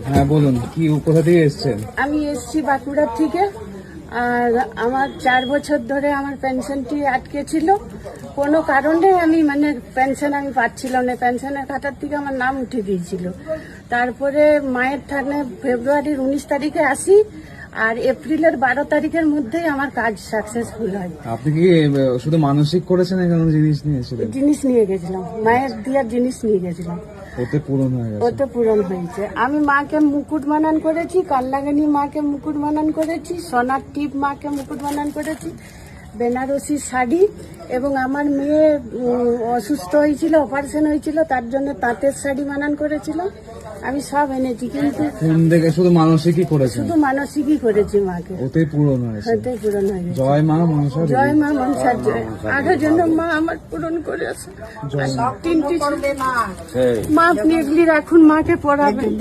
হ্যাঁ বলুন, কি কোথা থেকে এসেছেন? আমি এসছি বাঁকুড়ার থেকে। আর আমার 4 বছর ধরে আমার পেনশনটি আটকে ছিল। কোনো কারণে আমি পেনশন আমি পাচ্ছিলাম না। পেনশনের খাতার থেকে আমার নাম উঠে দিয়েছিল। তারপরে মায়ের থানে ফেব্রুয়ারির 19 তারিখে আসি, আর এপ্রিলের 12 তারিখের মধ্যেই আমার কাজ সাকসেসফুল হয়। আপনি কি শুধু মানসিক করেছেন, এখানে জিনিস নিয়েছিলেন? জিনিস নিয়ে গেছিলাম, মায়ের দেওয়ার জিনিস নিয়ে গেছিলাম। ওতে পূরণ হয়ে গেছে? ওতে পূরণ হয়েছে। আমি মাকে মুকুট বানান করেছি, কাল্লাগানি মাকে মুকুট বানান করেছি, সোনার টিপ মাকে মুকুট বানান করেছি, বেনারসি শাড়ি, এবং আমার মেয়ে অসুস্থ হয়েছিল, অপারেশন হয়েছিল, তার জন্য তাঁতের শাড়ি বানান করেছিলাম। আমি সব এনেছি, কিন্তু কোন দিকে শুধু মানসিকই করেছেন? শুধু মানসিকই করেছি মাকে। ওতেই পূরণ হয়েছে? ওতেই পূরণ হয়ে গেছে। জয় মা মনসা। জয় মা মনসার জয়। আগের জন্য মা আমার পূরণ করে আছে। 3টি মা, আপনি এগুলি রাখুন, মাকে পড়াবেন।